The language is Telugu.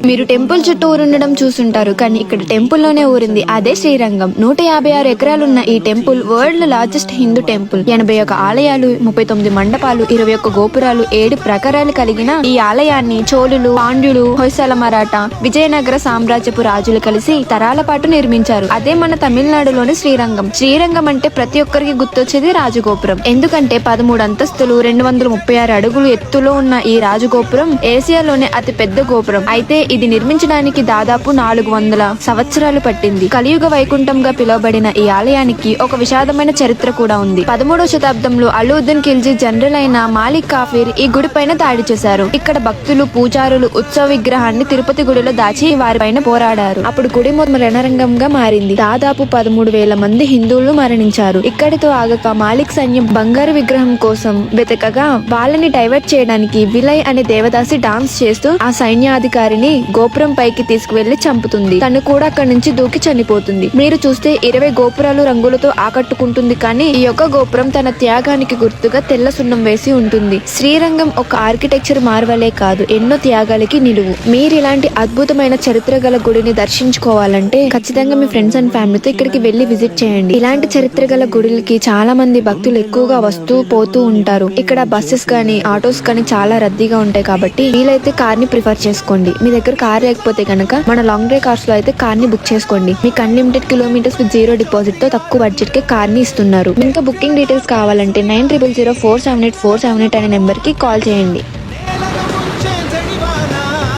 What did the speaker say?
మీరు టెంపుల్ చుట్టూ ఊరుండడం చూసుంటారు, కానీ ఇక్కడ టెంపుల్ లోనే ఊరింది అదే శ్రీరంగం. 156 ఎకరాలున్న ఈ temple world largest Hindu temple. 81 ఆలయాలు, 39 మండపాలు, 21 గోపురాలు, 7 ప్రకారాలు కలిగిన ఈ ఆలయాన్ని చోళులు, పాండ్యులు, హొయసల మరాఠా, విజయనగర సామ్రాజ్యపు రాజులు కలిసి తరాల పాటు నిర్మించారు. అదే మన తమిళనాడులోని శ్రీరంగం. శ్రీరంగం అంటే ప్రతి ఒక్కరికి గుర్తొచ్చేది రాజగోపురం. ఎందుకంటే 13 అంతస్తులు, 236 అడుగులు ఎత్తులో ఉన్న ఈ రాజగోపురం ఏసియాలోనే అతి పెద్ద గోపురం. అయితే ఇది నిర్మించడానికి దాదాపు 400 సంవత్సరాలు పట్టింది. కలియుగ వైకుంఠంగా పిలువబడిన ఈ ఆలయానికి ఒక విషాదమైన చరిత్ర కూడా ఉంది. 13వ శతాబ్దంలో అల్లుద్దీన్ ఖిల్జీ జనరల్ అయిన మాలిక్ కాఫీర్ ఈ గుడి పైన దాడి చేశారు. ఇక్కడ భక్తులు, పూజారులు ఉత్సవ విగ్రహాన్ని తిరుపతి గుడిలో దాచి వారిపైన పోరాడారు. అప్పుడు గుడి రణరంగంగా మారింది. దాదాపు 13,000 మంది హిందువులు మరణించారు. ఇక్కడితో ఆగక మాలిక్ సైన్యం బంగారు విగ్రహం కోసం వెతకగా వాళ్ళని డైవర్ట్ చేయడానికి విలయ్ అనే దేవదాసి డాన్స్ చేస్తూ ఆ సైన్యాధికారిని గోపురం పైకి తీసుకువెళ్లి చంపుతుంది. తను కూడా అక్కడి నుంచి దూకి చనిపోతుంది. మీరు చూస్తే 20 గోపురాలు రంగులతో ఆకట్టుకుంటుంది, కానీ ఈ యొక్క గోపురం తన త్యాగానికి గుర్తుగా తెల్ల సున్నం వేసి ఉంటుంది. శ్రీరంగం ఒక ఆర్కిటెక్చర్ మార్వలే కాదు, ఎన్నో త్యాగాలకి నిలువు. మీరు ఇలాంటి అద్భుతమైన చరిత్ర గల గుడిని దర్శించుకోవాలంటే ఖచ్చితంగా మీ ఫ్రెండ్స్ అండ్ ఫ్యామిలీతో ఇక్కడికి వెళ్లి విజిట్ చేయండి. ఇలాంటి చరిత్ర గల గుడులకి చాలా మంది భక్తులు ఎక్కువగా వస్తూ పోతూ ఉంటారు. ఇక్కడ బస్సెస్ కానీ ఆటోస్ కానీ చాలా రద్దీగా ఉంటాయి, కాబట్టి వీలైతే కార్ ని ప్రిఫర్ చేసుకోండి. మీ దగ్గర కార్ లేకపోతే కనుక మన లాంగ్ డ్రైవ్ కార్స్ లో అయితే కార్ ని బుక్ చేసుకోండి. మీకు అన్లిమిటెడ్ కిలోమీటర్స్ విత్ 0 డిపాజిట్ తో తక్కువ బడ్జెట్ కి కార్ ని ఇస్తున్నారు. ఇంకా బుకింగ్ డీటెయిల్స్ కావాలంటే 9000478478 అనే నెంబర్ కి కాల్ చేయండి.